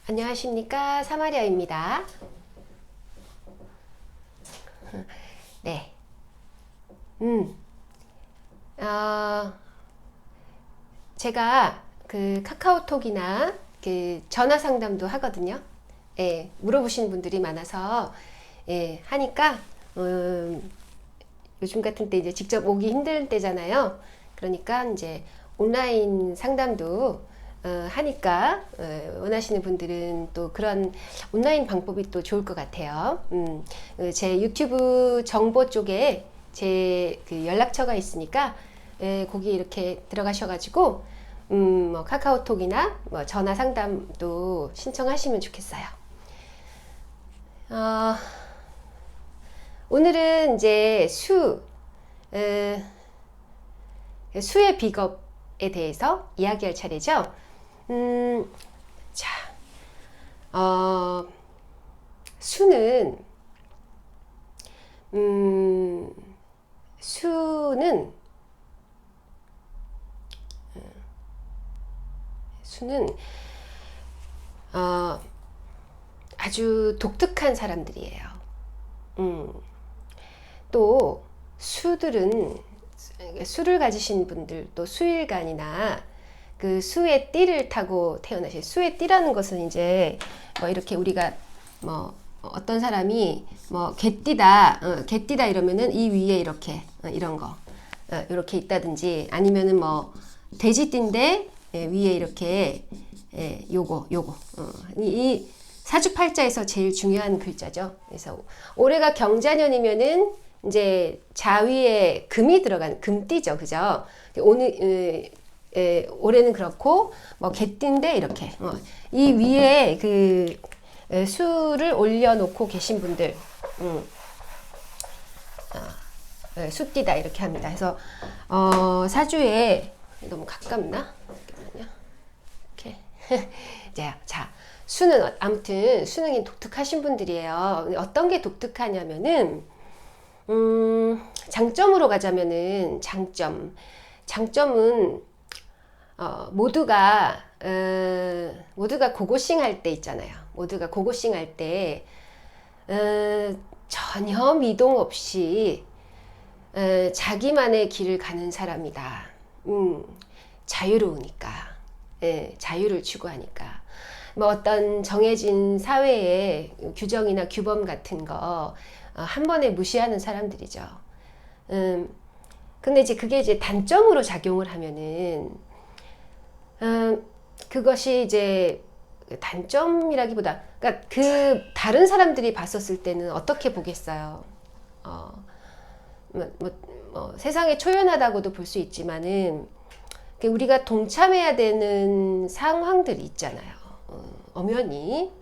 안녕하십니까, 사마리아입니다. 네. 어, 제가 그 카카오톡이나 그 전화 상담도 하거든요. 예, 물어보시는 분들이 많아서 예, 하니까 요즘 같은 때 이제 직접 오기 힘든 때잖아요. 그러니까 이제 온라인 상담도 하니까 원하시는 분들은 또 그런 온라인 방법이 또 좋을 것 같아요. 제 유튜브 정보 쪽에 제 그 연락처가 있으니까 거기 이렇게 들어가셔가지고 뭐 카카오톡이나 뭐 전화 상담도 신청하시면 좋겠어요. 어, 오늘은 이제 수의 비겁에 대해서 이야기할 차례죠. 자, 수는, 수는, 수는, 아주 독특한 사람들이에요. 또, 수를 가지신 분들, 또 수일간이나 그 수의 띠를 타고 태어나신, 수의 띠라는 것은 이제 뭐 이렇게 우리가 뭐 어떤 사람이 뭐 개띠다 이러면은 이 위에 이렇게 이런 거 이렇게 있다든지, 아니면은 뭐 돼지띠인데 위에 이렇게 요거 이 사주팔자에서 제일 중요한 글자죠. 그래서 올해가 경자년이면은 이제 좌위에 금이 들어간 금띠죠, 그죠? 오늘 올해는 그렇고 뭐 개띠인데 이렇게 이 위에 그 수를 올려놓고 계신 분들, 수띠다 이렇게 합니다. 그래서 사주에 너무 가깝나? 잠깐만요. 이렇게 자, 수는 아무튼 수능이 독특하신 분들이에요. 어떤 게 독특하냐면은 장점으로 가자면은 장점은 모두가 고고싱 할 때 있잖아요. 모두가 고고싱 할 때 전혀 미동 없이 자기만의 길을 가는 사람이다. 자유로우니까, 자유를 추구하니까. 뭐 어떤 정해진 사회의 규정이나 규범 같은 거 한 번에 무시하는 사람들이죠. 근데 이제 그게 이제 단점으로 작용을 하면은 그것이 이제 단점이라기보다, 그러니까 그 다른 사람들이 봤었을 때는 어떻게 보겠어요. 세상에 초연하다고도 볼 수 있지만은 우리가 동참해야 되는 상황들이 있잖아요. 엄연히.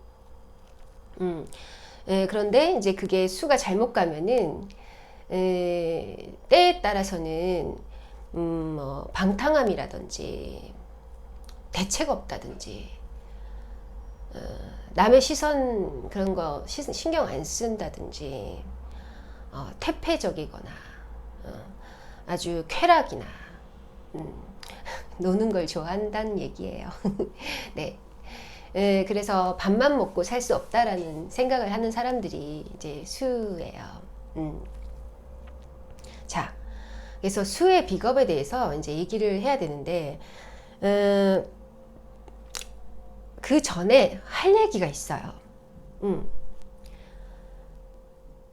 그런데 이제 그게 수가 잘못 가면은 때에 따라서는 뭐 방탕함이라든지 대책 없다든지 남의 시선 그런 거 신경 안 쓴다든지 태폐적이거나 아주 쾌락이나 노는 걸 좋아한다는 얘기예요. 네. 그래서 밥만 먹고 살 수 없다라는 생각을 하는 사람들이 이제 수예요. 자, 그래서 수의 비겁에 대해서 이제 얘기를 해야 되는데, 그 전에 할 얘기가 있어요.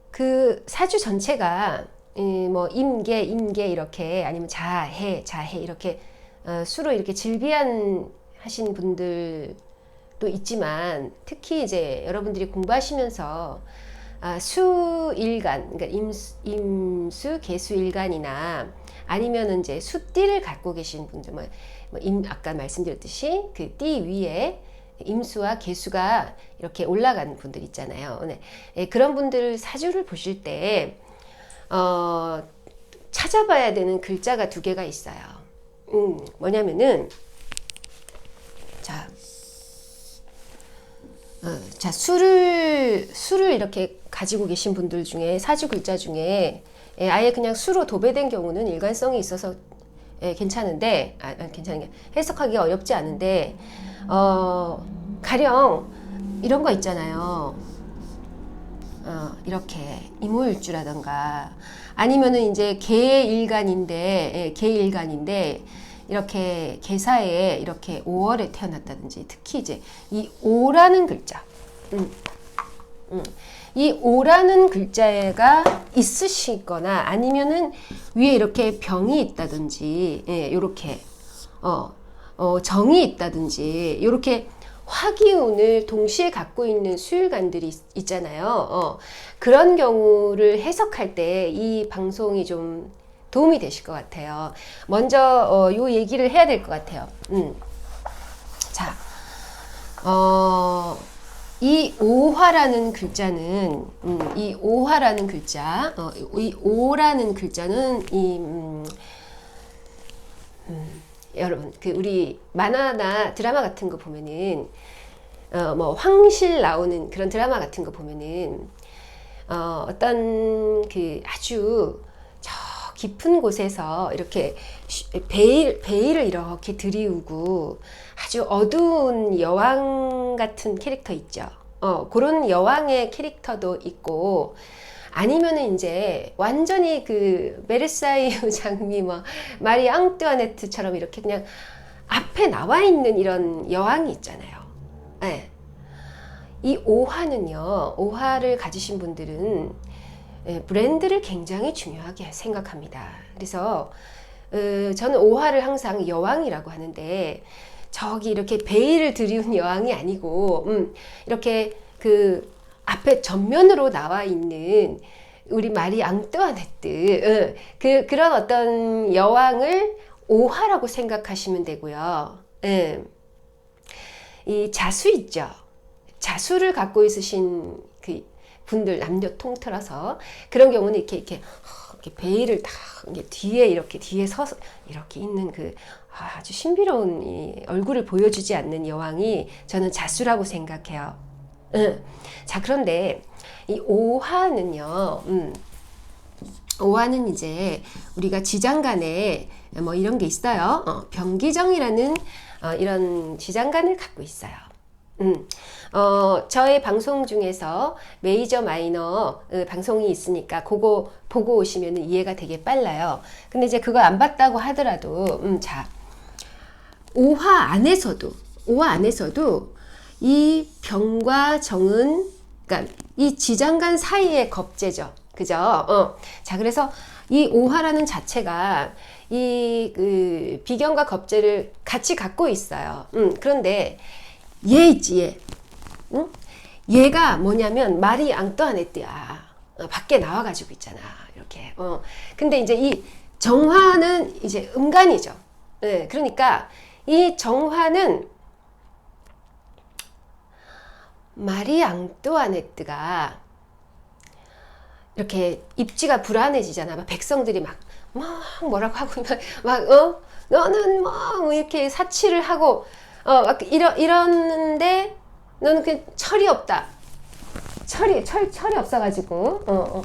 그 사주 전체가 뭐 임계 이렇게, 아니면 자해 이렇게 수로 이렇게 질비한 하신 분들도 있지만, 특히 이제 여러분들이 공부하시면서 수일간, 그러니까 임수 개수일간이나 아니면 이제 수띠를 갖고 계신 분들, 아까 말씀드렸듯이 그 띠 위에 임수와 개수가 이렇게 올라간 분들 있잖아요. 네, 그런 분들 사주를 보실 때 찾아봐야 되는 글자가 두 개가 있어요. 뭐냐면은 자, 수를 이렇게 가지고 계신 분들 중에, 사주 글자 중에 아예 그냥 수로 도배된 경우는 일관성이 있어서 괜찮은데, 괜찮은 게 해석하기가 어렵지 않은데, 가령 이런 거 있잖아요. 이렇게 이모일주라던가 아니면은 이제 개일간인데 이렇게 개사에 이렇게 5월에 태어났다든지 특히 이제 이 오라는 글자, 이 오라는 글자가 있으시거나 아니면은 위에 이렇게 병이 있다든지, 요렇게 정이 있다든지 이렇게 화기운을 동시에 갖고 있는 수일간들이 있잖아요. 그런 경우를 해석할 때 이 방송이 좀 도움이 되실 것 같아요. 먼저 요 얘기를 해야 될 것 같아요. 자, 이 오화라는 글자는 이 오화라는 글자, 이 오라는 글자는 여러분 그 우리 만화나 드라마 같은 거 보면은 뭐 황실 나오는 그런 드라마 같은 거 보면은 어떤 그 아주 저 깊은 곳에서 이렇게 베일을 이렇게 들이우고 아주 어두운 여왕 같은 캐릭터 있죠. 그런 여왕의 캐릭터도 있고 아니면은 이제 완전히 그 베르사유 장미 뭐 마리 앙뚜아네트처럼 이렇게 그냥 앞에 나와 있는 이런 여왕이 있잖아요. 네. 이 오화는요, 오화를 가지신 분들은 브랜드를 굉장히 중요하게 생각합니다. 그래서 저는 오화를 항상 여왕이라고 하는데 저기 이렇게 베일을 들이운 여왕이 아니고 이렇게 그 앞에 전면으로 나와 있는 우리 마리 앙뚜아네트 그런 어떤 여왕을 오화라고 생각하시면 되고요. 이 자수 있죠. 자수를 갖고 있으신 그 분들 남녀 통틀어서 그런 경우는 이렇게 베일을 다 이렇게 뒤에 서서 이렇게 있는 그 아주 신비로운 이 얼굴을 보여주지 않는 여왕이 저는 자수라고 생각해요. 자, 그런데 이 오화는요, 오화는 이제 우리가 지장간에 뭐 이런 게 있어요. 병기정이라는 이런 지장간을 갖고 있어요. 저의 방송 중에서 메이저 마이너 방송이 있으니까 그거 보고 오시면 이해가 되게 빨라요. 근데 이제 그거 안 봤다고 하더라도, 자, 오화 안에서도 이 병과 정은, 그러니까 이 지장간 사이의 겁재죠. 그죠? 자, 그래서 이 오화라는 자체가 이 그 비견과 겁재를 같이 갖고 있어요. 그런데 얘 있지, 얘. 응? 얘가 뭐냐면 마리 앙뚜아네트야. 밖에 나와가지고 있잖아. 이렇게. 근데 이제 이 정화는 이제 음간이죠. 네, 그러니까 이 정화는 마리 앙뚜아네트가 이렇게 입지가 불안해지잖아. 막 백성들이 막 뭐라고 하고 너는 뭐 이렇게 사치를 하고 막 이러는데 너는 그 철이 없다. 철이 없어가지고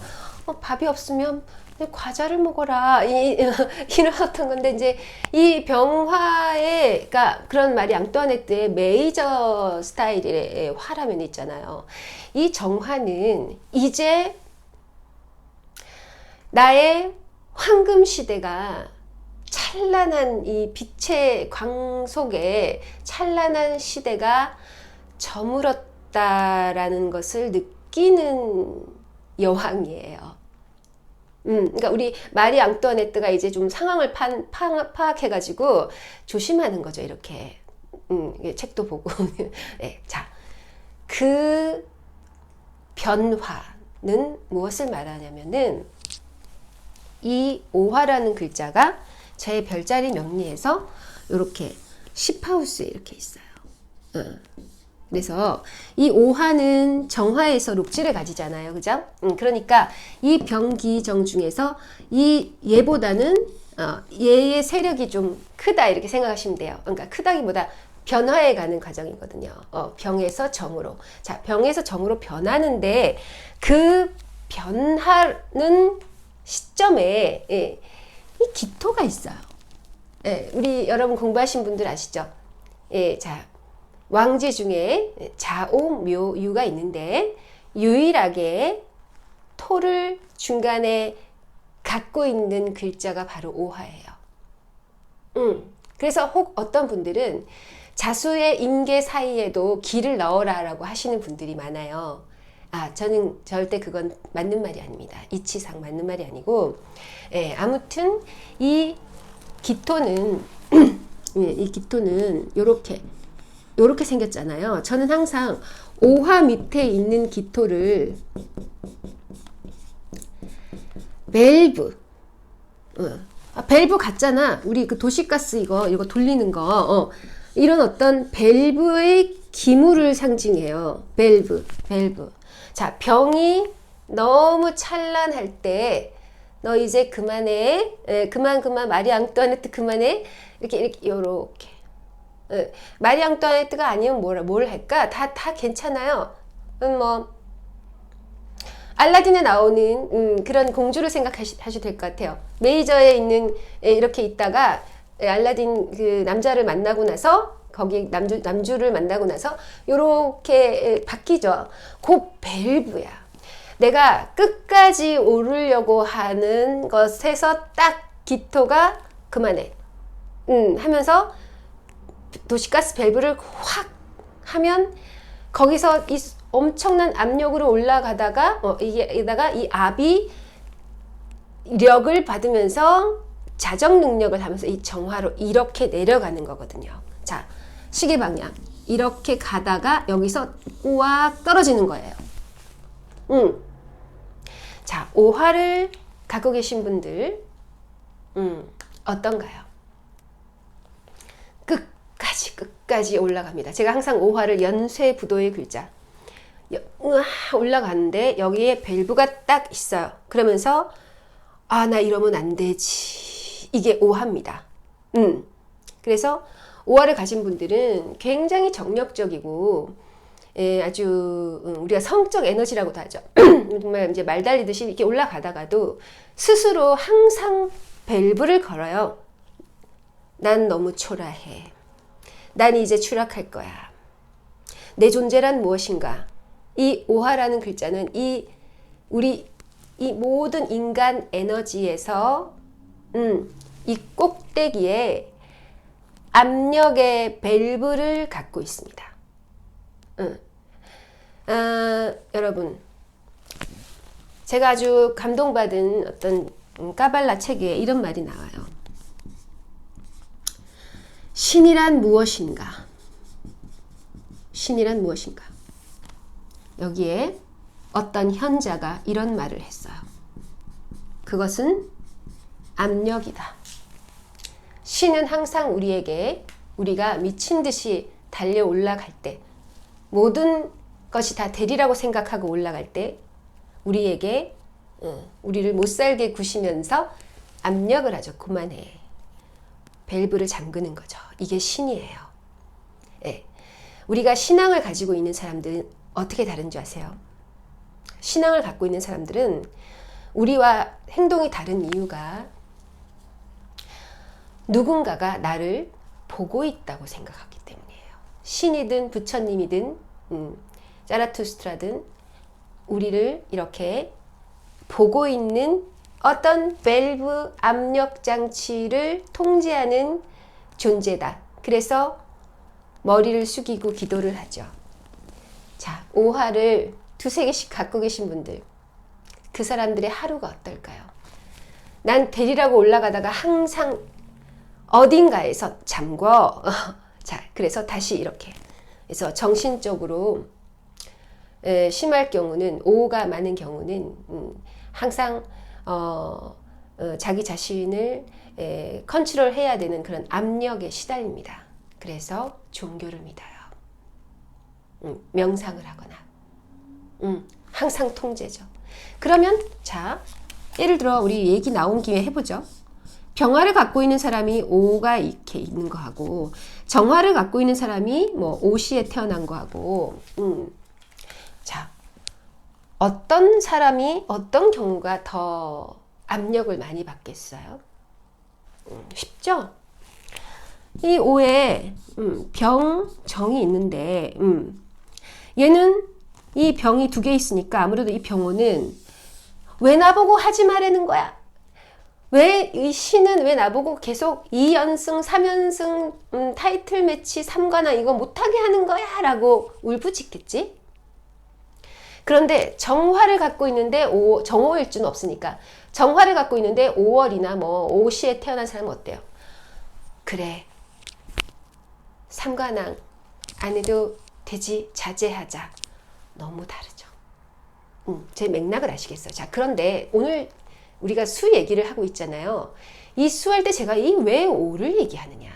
밥이 없으면 과자를 먹어라. 이런 어떤 건데 이제 이 병화의 그러니까 그런 말이 앙뚜아네트의 메이저 스타일의 화라면 있잖아요. 이 정화는 이제 나의 황금 시대가 찬란한 이 빛의 광 속에 찬란한 시대가 저물었다라는 것을 느끼는 여왕이에요. 그러니까 우리 마리 앙뚜아네트가 이제 좀 상황을 파악해가지고 조심하는 거죠. 이렇게 책도 보고. 네, 자, 그 변화는 무엇을 말하냐면은 이 오화라는 글자가 제 별자리 명리에서 이렇게 10하우스에 이렇게 있어요. 그래서 이 오화는 정화에서 록지를 가지잖아요. 그죠? 그러니까 이 병기정 중에서 이 얘보다는 얘의 세력이 좀 크다 이렇게 생각하시면 돼요. 그러니까 크다기보다 변화해 가는 과정이거든요. 병에서 정으로. 자, 병에서 정으로 변하는데 그 변하는 시점에 이 기토가 있어요. 우리 여러분 공부하신 분들 아시죠? 자, 왕지 중에 자오묘유가 있는데 유일하게 토를 중간에 갖고 있는 글자가 바로 오화예요. 그래서 혹 어떤 분들은 자수의 임계 사이에도 기를 넣어라 라고 하시는 분들이 많아요. 저는 절대 그건 맞는 말이 아닙니다. 이치상 맞는 말이 아니고, 예, 아무튼 이 기토는 이 기토는 요렇게 생겼잖아요. 저는 항상 오화 밑에 있는 기토를 밸브, 밸브 같잖아. 우리 그 도시가스 이거 돌리는 거, 이런 어떤 밸브의 기물을 상징해요. 밸브. 자, 병이 너무 찬란할 때, 너 이제 그만해. 그만, 마리 앙뚜아네트 그만해. 요렇게. 마리 앙뚜아네트가 아니면 뭘 할까? 다 괜찮아요. 알라딘에 나오는 그런 공주를 생각하셔도 될 것 같아요. 메이저에 있는 이렇게 있다가 알라딘 그 남자를 만나고 나서 거기 남주를 만나고 나서 요렇게 바뀌죠. 그 밸브야. 내가 끝까지 오르려고 하는 것에서 딱 기토가 그만해. 하면서 도시가스 밸브를 확 하면 거기서 이 엄청난 압력으로 올라가다가 이게다가 이 압이 력을 받으면서 자정 능력을 하면서 이 정화로 이렇게 내려가는 거거든요. 자, 시계 방향 이렇게 가다가 여기서 우악 떨어지는 거예요. 자, 오화를 갖고 계신 분들 어떤가요? 끝까지 올라갑니다. 제가 항상 오화를 연쇄부도의 글자 올라가는데 여기에 밸브가 딱 있어요. 그러면서 나 이러면 안 되지. 이게 오화입니다. 그래서 오화를 가진 분들은 굉장히 정력적이고 아주 우리가 성적 에너지라고도 하죠. 정말 이제 말 달리듯이 이렇게 올라가다가도 스스로 항상 밸브를 걸어요. 난 너무 초라해. 난 이제 추락할 거야. 내 존재란 무엇인가? 이 오화라는 글자는 우리 이 모든 인간 에너지에서 이 꼭대기에 압력의 밸브를 갖고 있습니다. 여러분, 제가 아주 감동받은 어떤 까발라 책에 이런 말이 나와요. 신이란 무엇인가? 신이란 무엇인가? 여기에 어떤 현자가 이런 말을 했어요. 그것은 압력이다. 신은 항상 우리에게 우리가 미친 듯이 달려 올라갈 때, 모든 것이 다 대리라고 생각하고 올라갈 때 우리에게 우리를 못살게 구시면서 압력을 하죠. 그만해. 밸브를 잠그는 거죠. 이게 신이에요. 예. 우리가 신앙을 가지고 있는 사람들은 어떻게 다른 줄 아세요? 신앙을 갖고 있는 사람들은 우리와 행동이 다른 이유가 누군가가 나를 보고 있다고 생각하기 때문이에요. 신이든 부처님이든 자라투스트라든 우리를 이렇게 보고 있는 어떤 밸브 압력 장치를 통제하는 존재다. 그래서 머리를 숙이고 기도를 하죠. 자, 오화를 두세 개씩 갖고 계신 분들, 그 사람들의 하루가 어떨까요? 난 대리라고 올라가다가 항상 어딘가에서 잠궈. 자, 그래서 다시 이렇게. 그래서 정신적으로 심할 경우는, 오가 많은 경우는 항상 자기 자신을 컨트롤해야 되는 그런 압력에 시달립니다. 그래서 종교를 믿어요. 명상을 하거나 항상 통제죠. 그러면 자, 예를 들어 우리 얘기 나온 김에 해보죠. 병화를 갖고 있는 사람이 오가 이렇게 있는 거하고 정화를 갖고 있는 사람이 뭐 오시에 태어난 거하고 자, 어떤 사람이 어떤 경우가 더 압력을 많이 받겠어요? 쉽죠? 이 오에 병, 정이 있는데 얘는 이 병이 두 개 있으니까 아무래도 이 병호는 왜 나보고 하지 말라는 거야? 왜 이 신은 왜 나보고 계속 2연승, 3연승 타이틀 매치 3관왕 이거 못하게 하는 거야? 라고 울부짖겠지? 그런데 정화를 갖고 있는데 정오일 수는 없으니까 정화를 갖고 있는데 5월이나 뭐 오시에 태어난 사람은 어때요? 그래 3관왕 안 해도 되지 자제하자. 너무 다르죠. 제 맥락을 아시겠어요? 자, 그런데 오늘 우리가 수 얘기를 하고 있잖아요. 이 수할 때 제가 이 왜 오를 얘기하느냐.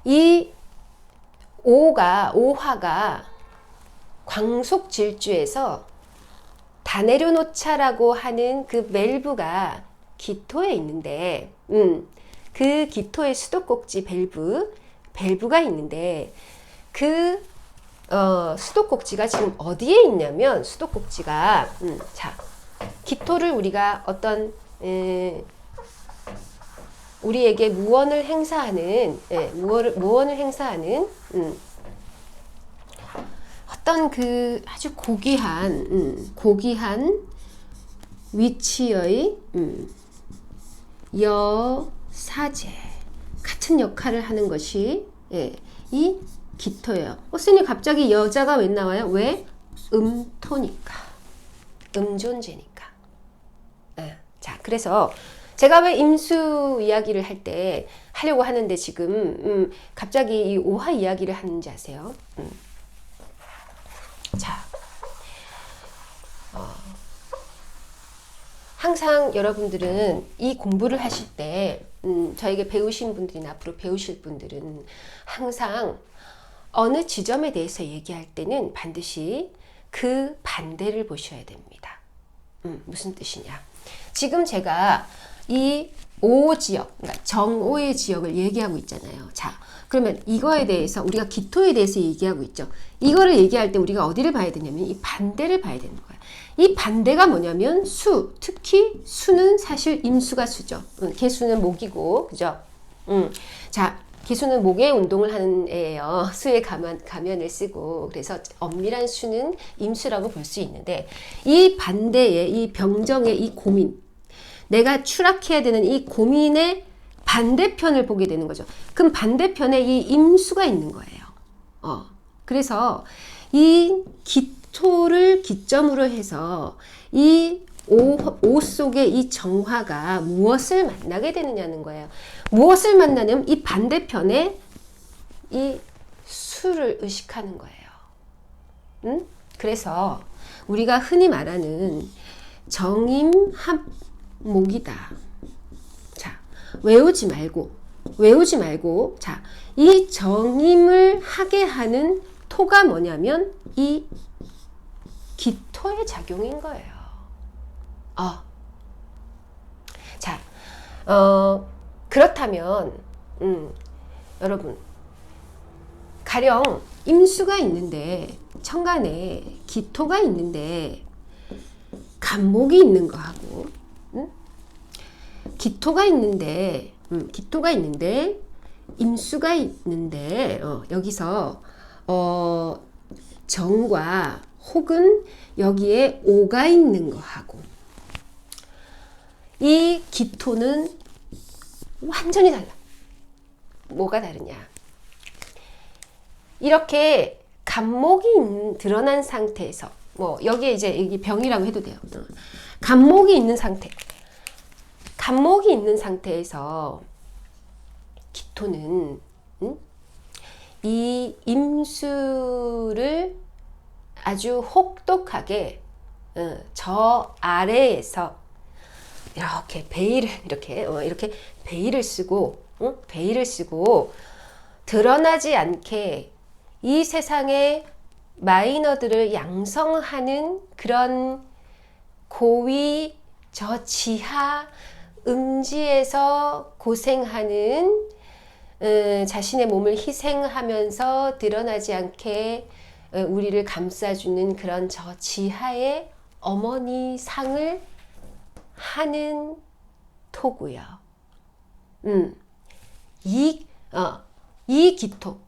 이 오화가 광속질주에서 다 내려놓자라고 하는 그 멜부가 기토에 있는데, 그 기토의 수도꼭지 밸브가 있는데, 그 수도꼭지가 지금 어디에 있냐면 수도꼭지가 자 기토를 우리가 어떤 우리에게 무언을 행사하는 무언을 행사하는 어떤 그 아주 고귀한 위치의 여사제 같은 역할을 하는 것이 이 기토예요. 선생님 갑자기 여자가 왜 나와요? 왜? 음토니까. 음존재니까. 자, 그래서 제가 왜 임수 이야기를 하려고 하는데 지금 갑자기 이 오화 이야기를 하는지 아세요? 자, 항상 여러분들은 이 공부를 하실 때 저에게 배우신 분들이나 앞으로 배우실 분들은 항상 어느 지점에 대해서 얘기할 때는 반드시 그 반대를 보셔야 됩니다. 무슨 뜻이냐? 지금 제가 이 오지역, 그러니까 정오의 지역을 얘기하고 있잖아요. 자, 그러면 이거에 대해서 우리가 기토에 대해서 얘기하고 있죠. 이거를 얘기할 때 우리가 어디를 봐야 되냐면 이 반대를 봐야 되는 거예요. 이 반대가 뭐냐면 수, 특히 수는 사실 임수가 수죠. 개수는 목이고, 그죠? 자, 기수는 목의 운동을 하는 애예요. 수의 가면을 쓰고 그래서 엄밀한 수는 임수라고 볼 수 있는데 이 반대의 이 병정의 이 고민 내가 추락해야 되는 이 고민의 반대편을 보게 되는 거죠. 그럼 반대편에 이 임수가 있는 거예요. 그래서 이 기토를 기점으로 해서 이 오 속의 이 정화가 무엇을 만나게 되느냐는 거예요. 무엇을 만나냐면 이 반대편에 이 수를 의식하는 거예요. 그래서 우리가 흔히 말하는 정임합목이다. 자, 외우지 말고 자, 이 정임을 하게 하는 토가 뭐냐면 이 기토의 작용인 거예요. 자, 그렇다면, 여러분, 가령 임수가 있는데, 천간에 기토가 있는데, 간목이 있는 거하고, 기토가 있는데, 임수가 있는데, 여기서, 정과 혹은 여기에 오가 있는 거하고, 이 기토는 완전히 달라. 뭐가 다르냐? 이렇게 간목이 드러난 상태에서 뭐 여기에 이제 여기 병이라고 해도 돼요. 간목이 있는 상태에서 기토는 이 임수를 아주 혹독하게 저 아래에서 이렇게 이렇게 베일을 쓰고 드러나지 않게 이 세상의 마이너들을 양성하는 그런 고위 저 지하 음지에서 고생하는 자신의 몸을 희생하면서 드러나지 않게 우리를 감싸주는 그런 저 지하의 어머니 상을 하는 토고요. 이 기토,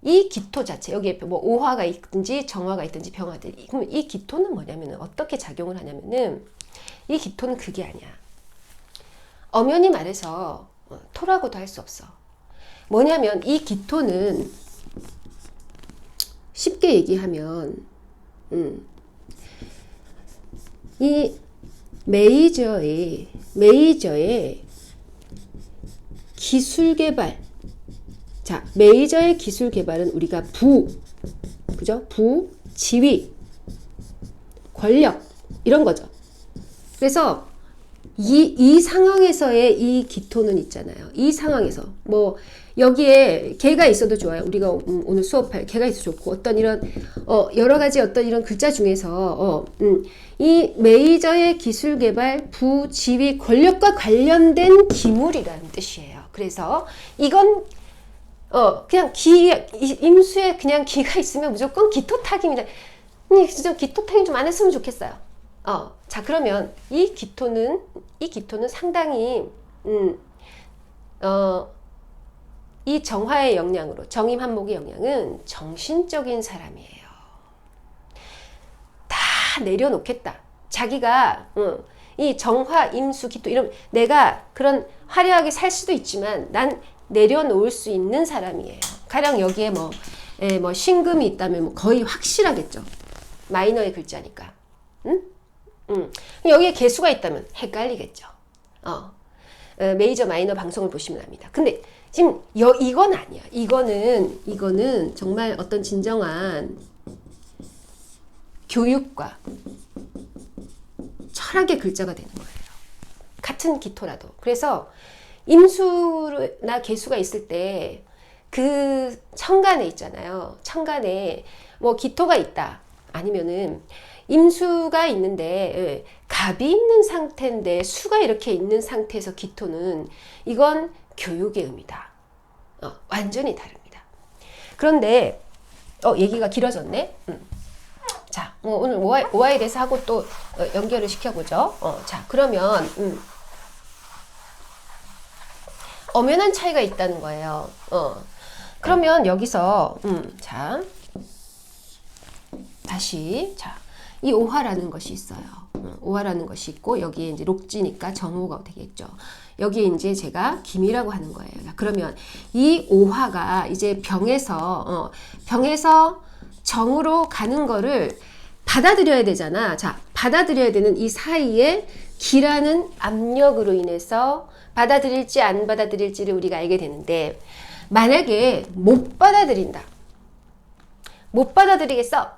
이 기토 자체, 여기에 뭐 오화가 있든지 정화가 있든지 병화들, 그럼 이 기토는 뭐냐면은 어떻게 작용을 하냐면은 이 기토는 그게 아니야. 엄연히 말해서 토라고도 할 수 없어. 뭐냐면 이 기토는 쉽게 얘기하면 이 메이저의 기술 개발. 자, 메이저의 기술 개발은 우리가 그죠? 지위, 권력 이런 거죠. 그래서 이 상황에서의 이 기토는 있잖아요. 이 상황에서 뭐 여기에 개가 있어도 좋아요. 우리가 오늘 수업할 개가 있어도 좋고 어떤 이런 여러 가지 어떤 이런 글자 중에서 이 메이저의 기술 개발, 지위, 권력과 관련된 기물이라는 뜻이에요. 그래서 이건 그냥 임수에 그냥 기가 있으면 무조건 기토탁입니다. 진짜 기토탁이 좀 안 했으면 좋겠어요. 자, 그러면 이 기토는 상당히, 이 정화의 영향으로, 정임한목의 영향은 정신적인 사람이에요. 다 내려놓겠다. 자기가, 이 정화, 임수, 기토, 이런, 내가 그런 화려하게 살 수도 있지만, 난 내려놓을 수 있는 사람이에요. 가령 여기에 뭐 신금이 있다면 뭐 거의 확실하겠죠. 마이너의 글자니까. 여기에 개수가 있다면 헷갈리겠죠. 메이저 마이너 방송을 보시면 압니다. 근데 지금 이건 아니야. 이거는 정말 어떤 진정한 교육과 철학의 글자가 되는 거예요. 같은 기토라도. 그래서 임수나 개수가 있을 때 그 천간에 있잖아요. 천간에 뭐 기토가 있다. 아니면은 임수가 있는데 갑이 있는 상태인데 수가 이렇게 있는 상태에서 기토는 이건 교육의 의미다. 완전히 다릅니다. 그런데 얘기가 길어졌네. 자, 오늘 오화에 대해서 하고 또 연결을 시켜보죠. 자, 그러면 엄연한 차이가 있다는 거예요. 그러면 여기서 자, 다시 자, 이 오화라는 것이 있어요. 오화라는 것이 있고 여기에 이제 록지니까 정오가 되겠죠. 여기에 이제 제가 김이라고 하는 거예요. 그러면 이 오화가 이제 병에서 정으로 가는 거를 받아들여야 되잖아. 자, 받아들여야 되는 이 사이에 기라는 압력으로 인해서 받아들일지 안 받아들일지를 우리가 알게 되는데, 만약에 못 받아들인다. 못 받아들이겠어.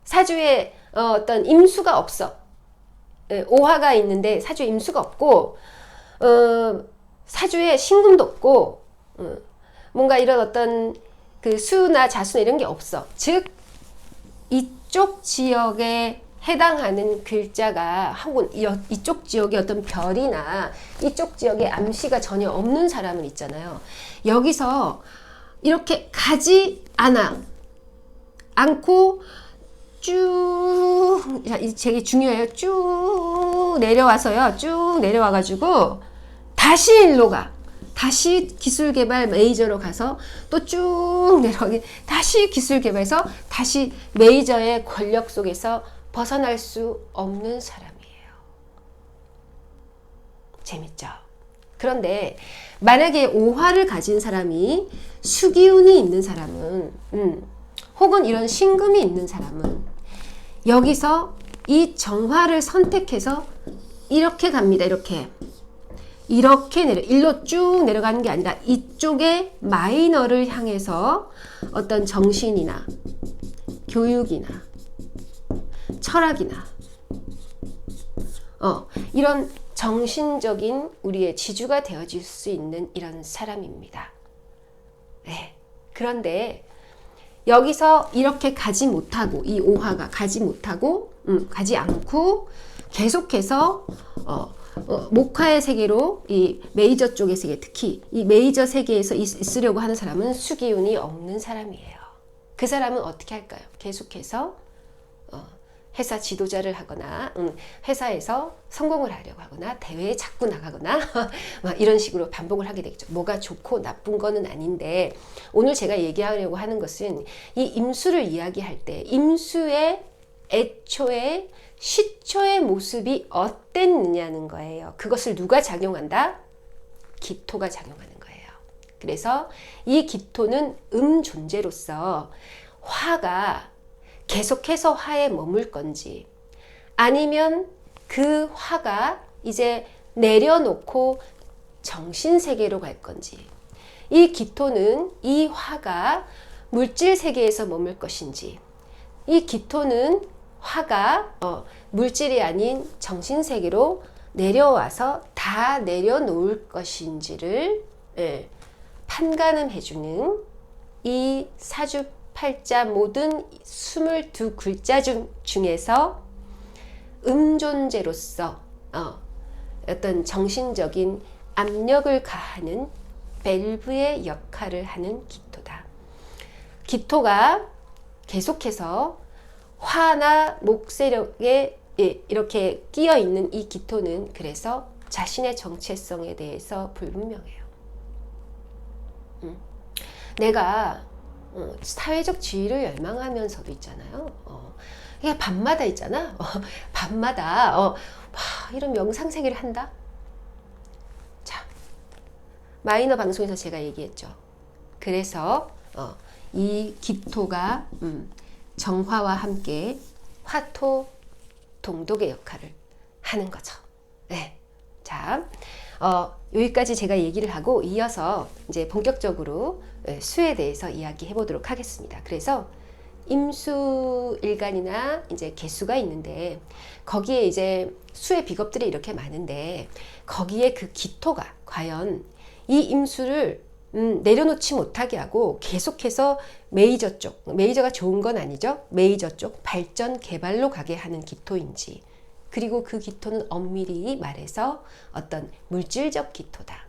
사주에 어떤 임수가 없어. 오화가 있는데 사주에 임수가 없고, 사주에 신금도 없고, 뭔가 이런 어떤 그 수나 자수나 이런 게 없어. 즉, 이쪽 지역에 해당하는 글자가 혹은 이쪽 지역에 어떤 별이나 이쪽 지역에 암시가 전혀 없는 사람은 있잖아요. 여기서 이렇게 가지 않고 쭉, 되게 중요해요. 쭉 내려와서요. 쭉 내려와가지고 다시 일로 가. 다시 기술개발 메이저로 가서 또 쭉 내려가게 다시 기술개발해서 다시 메이저의 권력 속에서 벗어날 수 없는 사람이에요. 재밌죠? 그런데 만약에 오화를 가진 사람이 수기운이 있는 사람은 혹은 이런 신금이 있는 사람은 여기서 이 정화를 선택해서 이렇게 갑니다. 이렇게 일로 쭉 내려가는 게 아니라 이쪽에 마이너를 향해서 어떤 정신이나 교육이나 철학이나 이런 정신적인 우리의 지주가 되어질 수 있는 이런 사람입니다. 네. 그런데 여기서 이렇게 가지 못하고 이 오화가 가지 않고 계속해서 목화의 세계로 이 메이저 쪽의 세계, 특히 이 메이저 세계에서 있으려고 하는 사람은 수기운이 없는 사람이에요. 그 사람은 어떻게 할까요? 계속해서 회사 지도자를 하거나 회사에서 성공을 하려고 하거나 대회에 자꾸 나가거나 막 이런 식으로 반복을 하게 되겠죠. 뭐가 좋고 나쁜 거는 아닌데 오늘 제가 얘기하려고 하는 것은 이 임수를 이야기할 때 임수의 애초에 시초의 모습이 어땠느냐는 거예요. 그것을 누가 작용한다? 기토가 작용하는 거예요. 그래서 이 기토는 존재로서 화가 계속해서 화에 머물 건지 아니면 그 화가 이제 내려놓고 정신세계로 갈 건지 이 기토는 이 화가 물질세계에서 머물 것인지 이 기토는 화가 물질이 아닌 정신세계로 내려와서 다 내려놓을 것인지를 판가름해주는 이 사주팔자 모든 22글자 중에서 존재로서 어떤 정신적인 압력을 가하는 밸브의 역할을 하는 기토다. 기토가 계속해서 화나 목세력에 이렇게 끼어 있는 이 기토는 그래서 자신의 정체성에 대해서 불분명해요. 내가 사회적 지위를 열망하면서도 있잖아요. 그냥 밤마다 있잖아. 밤마다 이런 명상 세계를 한다. 자, 마이너 방송에서 제가 얘기했죠. 그래서 이 기토가 정화와 함께 화토 동독의 역할을 하는 거죠. 네. 자, 여기까지 제가 얘기를 하고 이어서 이제 본격적으로 수에 대해서 이야기해 보도록 하겠습니다. 그래서 임수일간이나 이제 개수가 있는데 거기에 이제 수의 비겁들이 이렇게 많은데 거기에 그 기토가 과연 이 임수를 내려놓지 못하게 하고 계속해서 메이저 쪽, 메이저가 좋은 건 아니죠. 메이저 쪽 발전 개발로 가게 하는 기토인지 그리고 그 기토는 엄밀히 말해서 어떤 물질적 기토다.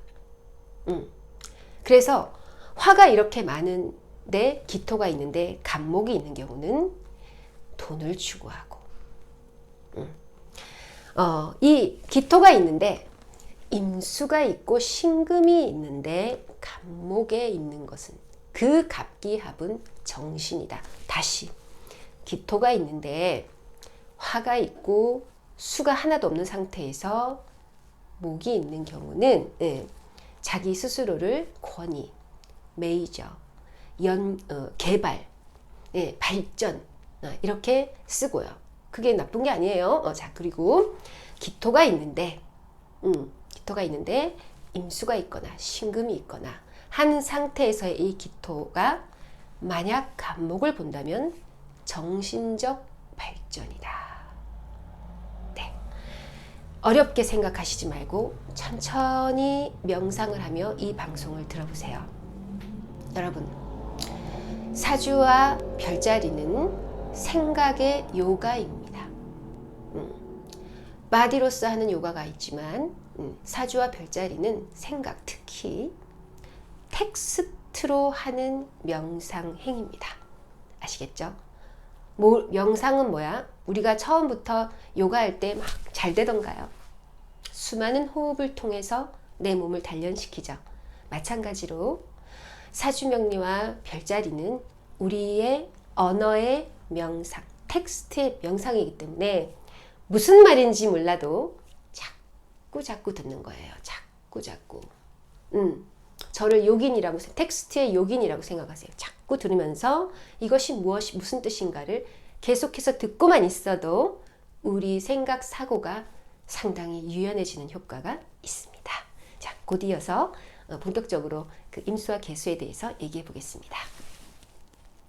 그래서 화가 이렇게 많은데 기토가 있는데 간목이 있는 경우는 돈을 추구하고 이 기토가 있는데 임수가 있고 신금이 있는데 간목에 있는 것은 그 갑기합은 정신이다. 다시 기토가 있는데 화가 있고 수가 하나도 없는 상태에서 목이 있는 경우는 자기 스스로를 권위, 메이저, 개발, 발전 이렇게 쓰고요. 그게 나쁜 게 아니에요. 자, 그리고 기토가 있는데 임수가 있거나 신금이 있거나 한 상태에서의 이 기토가 만약 간목을 본다면 정신적 발전이다. 네. 어렵게 생각하시지 말고 천천히 명상을 하며 이 방송을 들어보세요. 여러분, 사주와 별자리는 생각의 요가입니다. 바디로서 하는 요가가 있지만 사주와 별자리는 생각, 특히 텍스트로 하는 명상 행위입니다. 아시겠죠? 명상은 뭐야? 우리가 처음부터 요가할 때 막 잘 되던가요? 수많은 호흡을 통해서 내 몸을 단련시키죠. 마찬가지로 사주명리와 별자리는 우리의 언어의 명상, 텍스트의 명상이기 때문에 무슨 말인지 몰라도 자꾸 듣는 거예요. 자꾸. 저를 요긴이라고, 텍스트의 요긴이라고 생각하세요. 자꾸 들으면서 이것이 무슨 뜻인가를 계속해서 듣고만 있어도 우리 생각, 사고가 상당히 유연해지는 효과가 있습니다. 자, 곧 이어서 본격적으로 그 임수와 개수에 대해서 얘기해 보겠습니다.